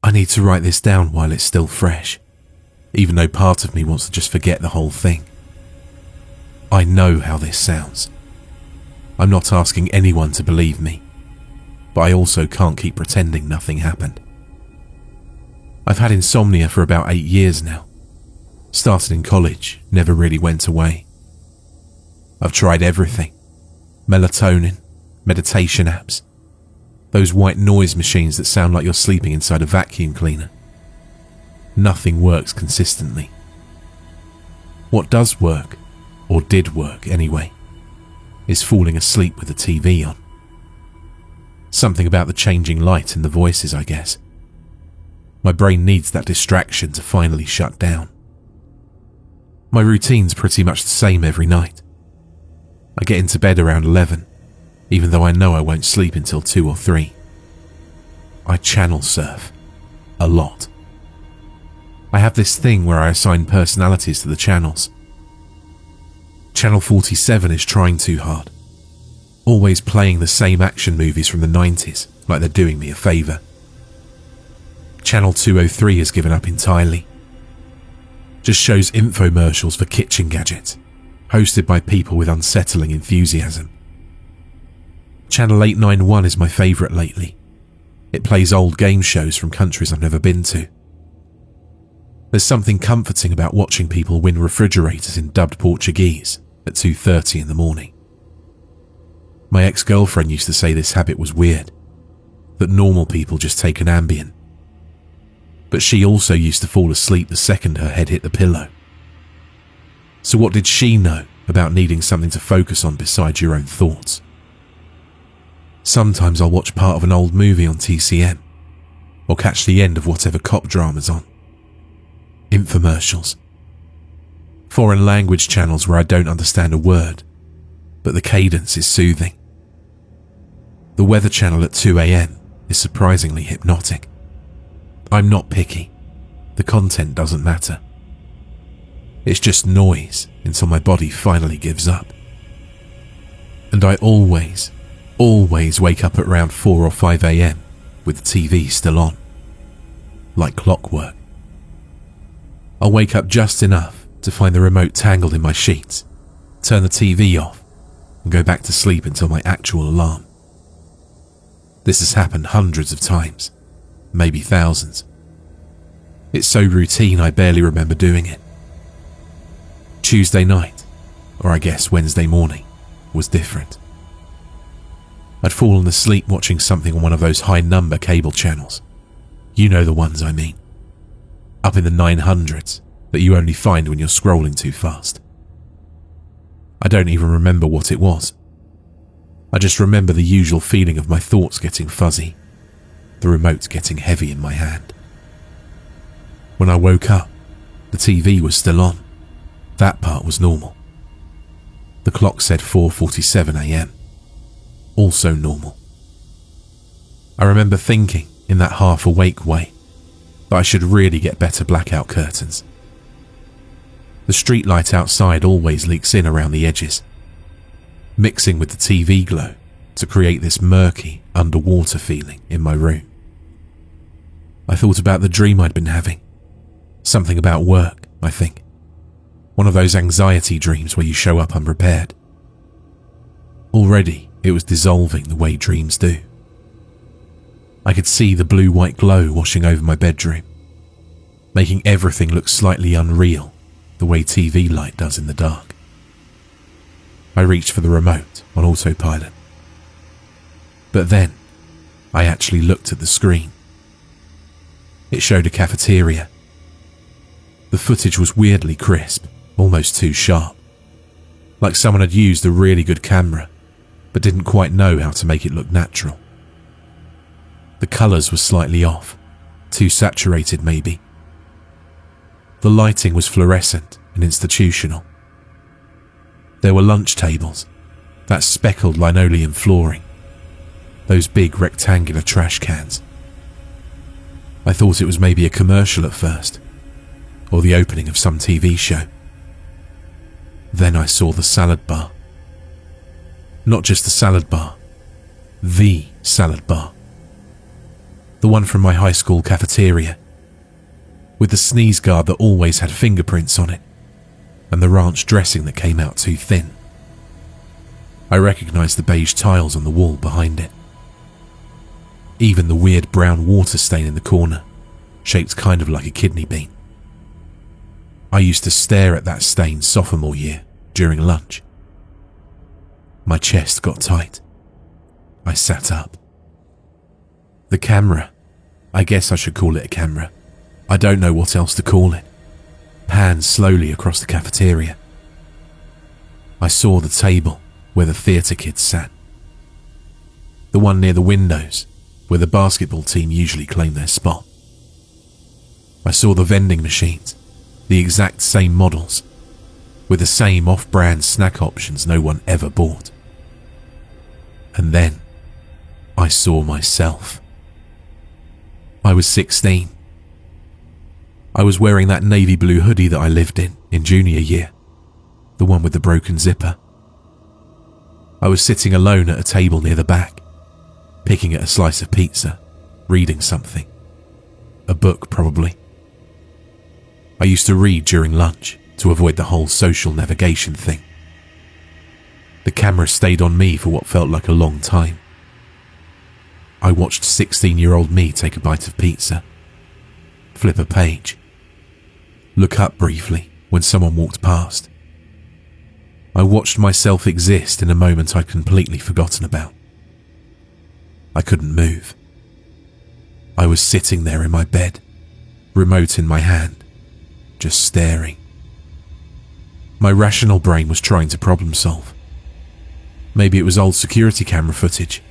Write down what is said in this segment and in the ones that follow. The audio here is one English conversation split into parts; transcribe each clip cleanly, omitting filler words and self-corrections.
I need to write this down while it's still fresh, even though part of me wants to just forget the whole thing. I know how this sounds. I'm not asking anyone to believe me, but I also can't keep pretending nothing happened. I've had insomnia for about 8 years now. Started in college, never really went away. I've tried everything. Melatonin, meditation apps, those white noise machines that sound like you're sleeping inside a vacuum cleaner. Nothing works consistently. What does work, or did work anyway, is falling asleep with the TV on. Something about the changing light and the voices, I guess. My brain needs that distraction to finally shut down. My routine's pretty much the same every night. I get into bed around 11, even though I know I won't sleep until 2 or 3. I channel surf. A lot. I have this thing where I assign personalities to the channels. Channel 47 is trying too hard. Always playing the same action movies from the 90s, like they're doing me a favour. Channel 203 has given up entirely. Just shows infomercials for kitchen gadgets, hosted by people with unsettling enthusiasm. Channel 891 is my favourite lately. It plays old game shows from countries I've never been to. There's something comforting about watching people win refrigerators in dubbed Portuguese at 2:30 in the morning. My ex-girlfriend used to say this habit was weird, that normal people just take an Ambien. But she also used to fall asleep the second her head hit the pillow. So what did she know about needing something to focus on besides your own thoughts? Sometimes I'll watch part of an old movie on TCM, or catch the end of whatever cop drama's on. Infomercials. Foreign language channels where I don't understand a word, but the cadence is soothing. The Weather Channel at 2 a.m. is surprisingly hypnotic. I'm not picky. The content doesn't matter. It's just noise until my body finally gives up. And I always wake up at around 4 or 5 a.m. with the TV still on. Like clockwork. I'll wake up just enough to find the remote tangled in my sheets, turn the TV off, and go back to sleep until my actual alarm. This has happened hundreds of times, maybe thousands. It's so routine I barely remember doing it. Tuesday night, or I guess Wednesday morning, was different. I'd fallen asleep watching something on one of those high-number cable channels. You know the ones I mean. Up in the 900s that you only find when you're scrolling too fast. I don't even remember what it was. I just remember the usual feeling of my thoughts getting fuzzy, the remote getting heavy in my hand. When I woke up, the TV was still on. That part was normal. The clock said 4:47 a.m. Also normal. I remember thinking, in that half-awake way, that I should really get better blackout curtains. The streetlight outside always leaks in around the edges, mixing with the TV glow to create this murky, underwater feeling in my room. I thought about the dream I'd been having. Something about work, I think. One of those anxiety dreams where you show up unprepared. Already, it was dissolving the way dreams do. I could see the blue-white glow washing over my bedroom, making everything look slightly unreal, the way TV light does in the dark. I reached for the remote on autopilot. But then, I actually looked at the screen. It showed a cafeteria. The footage was weirdly crisp, almost too sharp. Like someone had used a really good camera, but didn't quite know how to make it look natural. The colours were slightly off, too saturated maybe. The lighting was fluorescent and institutional. There were lunch tables, that speckled linoleum flooring, those big rectangular trash cans. I thought it was maybe a commercial at first, or the opening of some TV show. Then I saw the salad bar. Not just the salad bar, the salad bar. The one from my high school cafeteria, with the sneeze guard that always had fingerprints on it, and the ranch dressing that came out too thin. I recognised the beige tiles on the wall behind it. Even the weird brown water stain in the corner, shaped kind of like a kidney bean. I used to stare at that stain sophomore year during lunch. My chest got tight. I sat up. The camera, I guess I should call it a camera, I don't know what else to call it, panned slowly across the cafeteria. I saw the table where the theatre kids sat. The one near the windows where the basketball team usually claim their spot. I saw the vending machines, the exact same models, with the same off-brand snack options no one ever bought. And then I saw myself. I was 16. I was wearing that navy blue hoodie that I lived in junior year, the one with the broken zipper. I was sitting alone at a table near the back, picking at a slice of pizza, reading something. A book, probably. I used to read during lunch to avoid the whole social navigation thing. The camera stayed on me for what felt like a long time. I watched 16-year-old me take a bite of pizza, flip a page, look up briefly when someone walked past. I watched myself exist in a moment I'd completely forgotten about. I couldn't move. I was sitting there in my bed, remote in my hand, just staring. My rational brain was trying to problem solve. Maybe it was old security camera footage,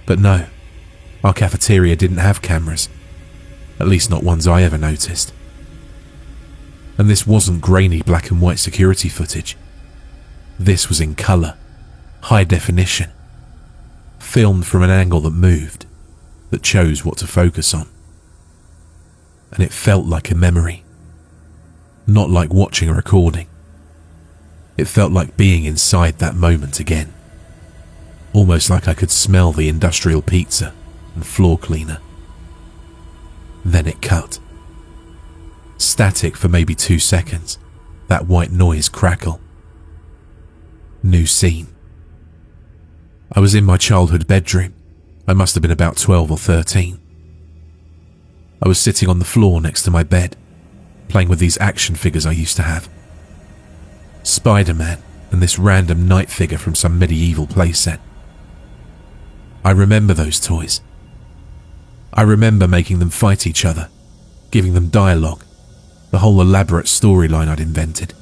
but no, our cafeteria didn't have cameras, at least not ones I ever noticed. And this wasn't grainy black and white security footage. This was in colour, high definition, filmed from an angle that moved, that chose what to focus on. And it felt like a memory, not like watching a recording. It felt like being inside that moment again, almost like I could smell the industrial pizza and floor cleaner. Then it cut. Static for maybe 2 seconds, that white noise crackle. New scene. I was in my childhood bedroom. I must have been about 12 or 13. I was sitting on the floor next to my bed, playing with these action figures I used to have. Spider-Man and this random knight figure from some medieval playset. I remember those toys. I remember making them fight each other, giving them dialogue, the whole elaborate storyline I'd invented.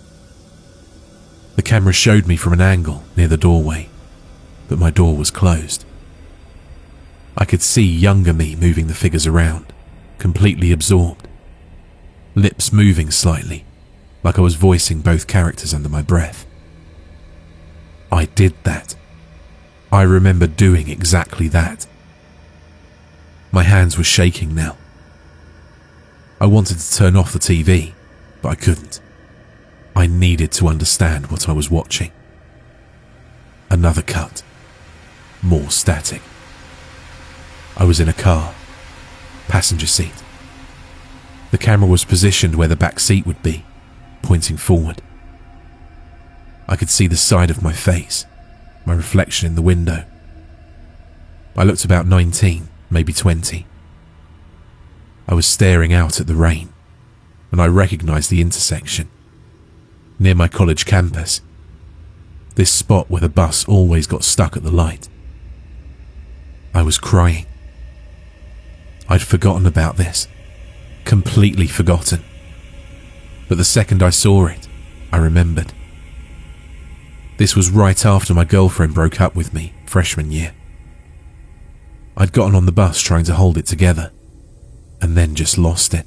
The camera showed me from an angle near the doorway, but my door was closed. I could see younger me moving the figures around, completely absorbed, lips moving slightly, like I was voicing both characters under my breath. I did that. I remember doing exactly that. My hands were shaking now. I wanted to turn off the TV, but I couldn't. I needed to understand what I was watching. Another cut. More static. I was in a car. Passenger seat. The camera was positioned where the back seat would be, pointing forward. I could see the side of my face, my reflection in the window. I looked about 19, maybe 20. I was staring out at the rain, and I recognized the intersection. Near my college campus. This spot where the bus always got stuck at the light. I was crying. I'd forgotten about this. Completely forgotten. But the second I saw it, I remembered. This was right after my girlfriend broke up with me, freshman year. I'd gotten on the bus trying to hold it together, and then just lost it.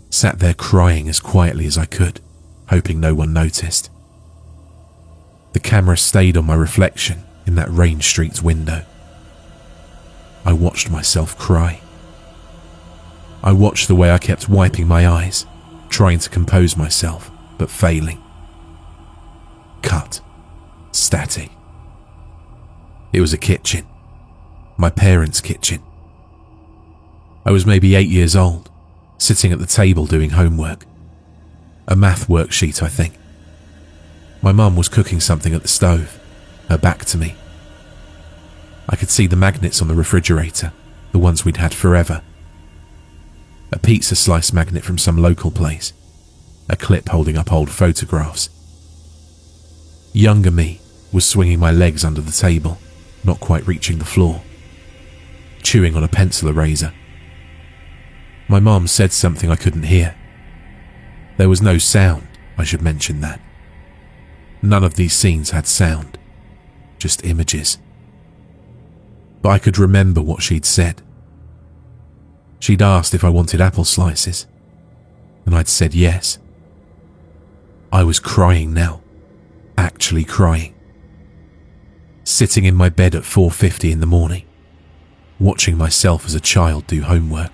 Sat there crying as quietly as I could, hoping no one noticed. The camera stayed on my reflection in that Rain Street's window. I watched myself cry. I watched the way I kept wiping my eyes, trying to compose myself, but failing. Cut. Static. It was a kitchen. My parents' kitchen. I was maybe 8 years old, sitting at the table doing homework. A math worksheet, I think. My mum was cooking something at the stove, her back to me. I could see the magnets on the refrigerator, the ones we'd had forever. A pizza slice magnet from some local place, a clip holding up old photographs. Younger me was swinging my legs under the table, not quite reaching the floor, chewing on a pencil eraser. My mum said something I couldn't hear. There was no sound, I should mention that. None of these scenes had sound, just images. But I could remember what she'd said. She'd asked if I wanted apple slices, and I'd said yes. I was crying now, actually crying. Sitting in my bed at 4:50 in the morning, watching myself as a child do homework.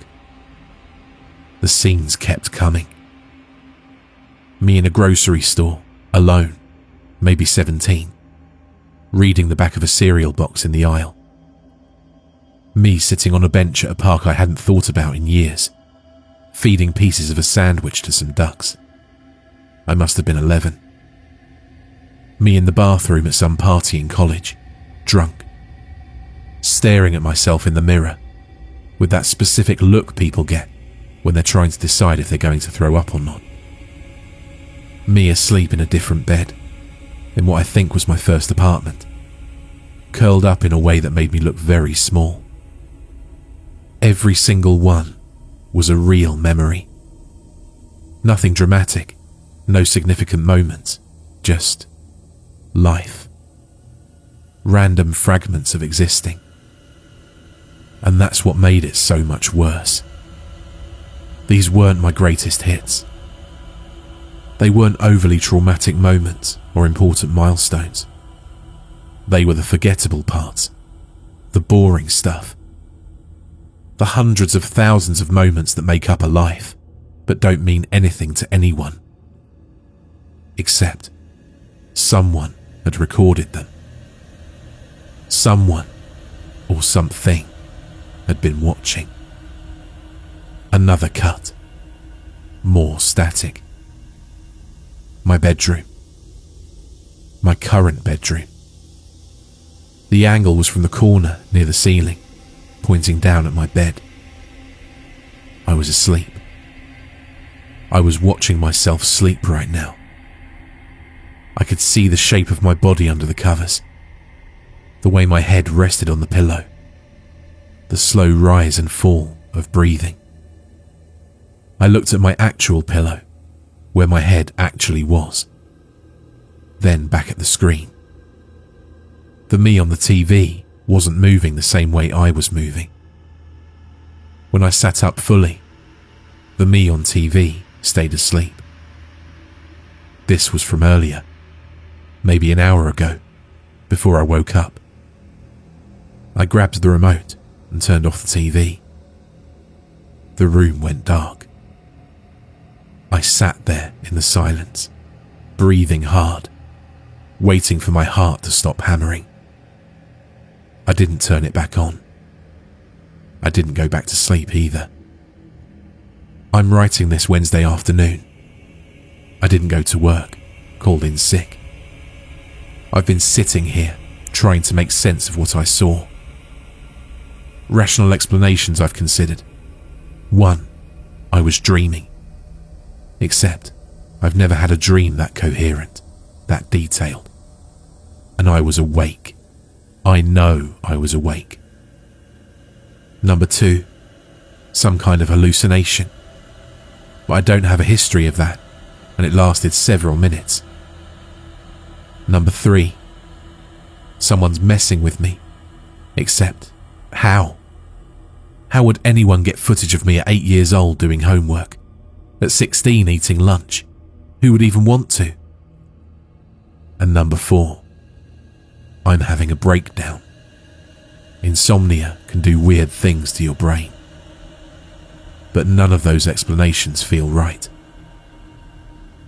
The scenes kept coming. Me in a grocery store, alone, maybe 17, reading the back of a cereal box in the aisle. Me sitting on a bench at a park I hadn't thought about in years, feeding pieces of a sandwich to some ducks. I must have been 11. Me in the bathroom at some party in college, drunk, staring at myself in the mirror, with that specific look people get when they're trying to decide if they're going to throw up or not. Me asleep in a different bed, in what I think was my first apartment, curled up in a way that made me look very small. Every single one was a real memory. Nothing dramatic, no significant moments, just life. Random fragments of existing. And that's what made it so much worse. These weren't my greatest hits. They weren't overly traumatic moments or important milestones. They were the forgettable parts, the boring stuff. The hundreds of thousands of moments that make up a life, but don't mean anything to anyone. Except someone had recorded them. Someone, or something, had been watching. Another cut. More static. My bedroom. My current bedroom. The angle was from the corner near the ceiling, pointing down at my bed. I was asleep. I was watching myself sleep right now. I could see the shape of my body under the covers, the way my head rested on the pillow, the slow rise and fall of breathing. I looked at my actual pillow, where my head actually was, then back at the screen. The me on the TV wasn't moving the same way I was moving. When I sat up fully, the me on TV stayed asleep. This was from earlier, maybe an hour ago, before I woke up. I grabbed the remote and turned off the TV. The room went dark. I sat there in the silence, breathing hard, waiting for my heart to stop hammering. I didn't turn it back on. I didn't go back to sleep either. I'm writing this Wednesday afternoon. I didn't go to work, called in sick. I've been sitting here, trying to make sense of what I saw. Rational explanations I've considered. 1, I was dreaming. Except, I've never had a dream that coherent, that detailed. And I was awake. I know I was awake. Number 2, some kind of hallucination. But I don't have a history of that, and it lasted several minutes. Number 3, someone's messing with me. Except, how? How would anyone get footage of me at 8 years old doing homework? At 16 eating lunch? Who would even want to? And number 4, I'm having a breakdown. Insomnia can do weird things to your brain. But none of those explanations feel right.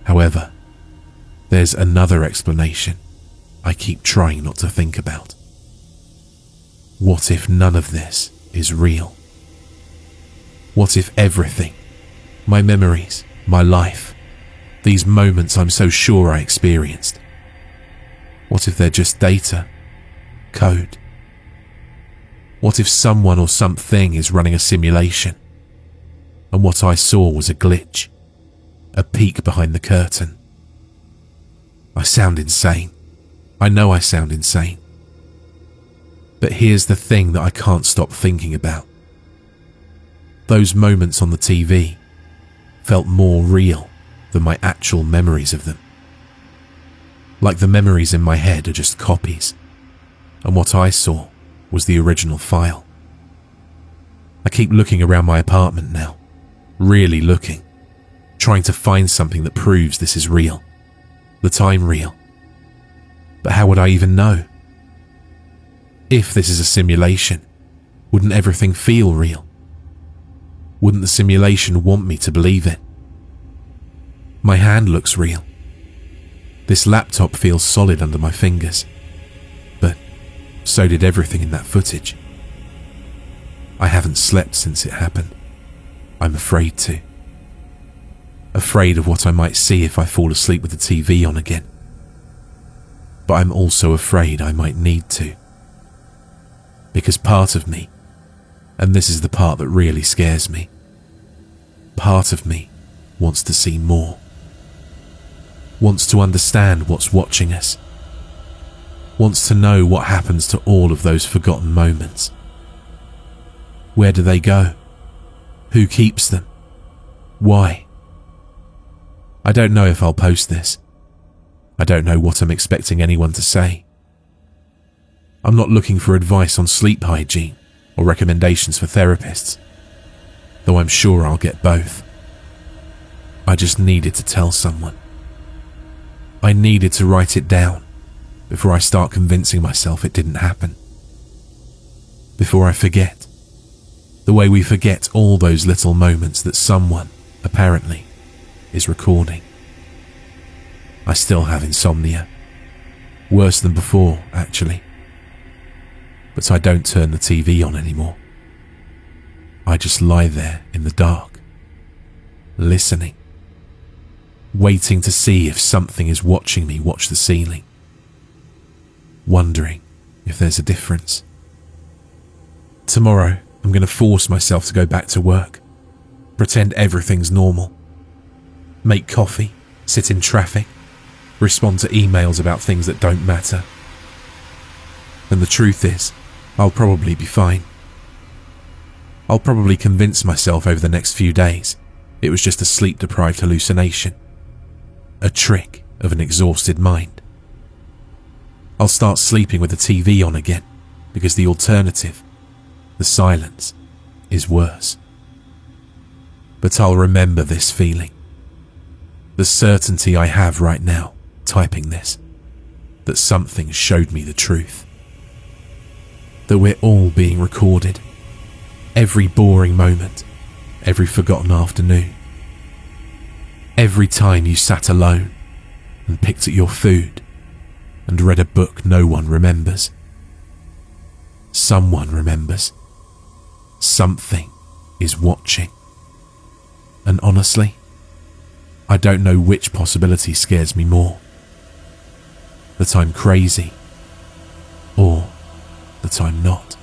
However, there's another explanation I keep trying not to think about. What if none of this is real? What if everything, my memories, my life, these moments I'm so sure I experienced, what if they're just data, code? What if someone or something is running a simulation, and what I saw was a glitch, a peek behind the curtain? I sound insane. I know I sound insane. But here's the thing that I can't stop thinking about. Those moments on the TV felt more real than my actual memories of them. Like the memories in my head are just copies, and what I saw was the original file. I keep looking around my apartment now, really looking, trying to find something that proves this is real, that I'm real. But how would I even know? If this is a simulation, wouldn't everything feel real? Wouldn't the simulation want me to believe it? My hand looks real. This laptop feels solid under my fingers, but so did everything in that footage. I haven't slept since it happened. I'm afraid to. Afraid of what I might see if I fall asleep with the TV on again. But I'm also afraid I might need to. Because part of me, and this is the part that really scares me, part of me wants to see more. Wants to understand what's watching us. Wants to know what happens to all of those forgotten moments. Where do they go? Who keeps them? Why? I don't know if I'll post this. I don't know what I'm expecting anyone to say. I'm not looking for advice on sleep hygiene or recommendations for therapists, though I'm sure I'll get both. I just needed to tell someone. I needed to write it down before I start convincing myself it didn't happen. Before I forget, the way we forget all those little moments that someone, apparently, is recording. I still have insomnia. Worse than before, actually. But I don't turn the TV on anymore. I just lie there in the dark, listening, waiting to see if something is watching me watch the ceiling, wondering if there's a difference. Tomorrow, I'm going to force myself to go back to work, pretend everything's normal, make coffee, sit in traffic, respond to emails about things that don't matter. And the truth is, I'll probably be fine. I'll probably convince myself over the next few days it was just a sleep-deprived hallucination, a trick of an exhausted mind. I'll start sleeping with the TV on again because the alternative, the silence, is worse. But I'll remember this feeling, the certainty I have right now typing this, that something showed me the truth. That we're all being recorded. Every boring moment, every forgotten afternoon. Every time you sat alone and picked at your food and read a book no one remembers. Someone remembers. Something is watching. And honestly, I don't know which possibility scares me more. That I'm crazy, or that I'm not.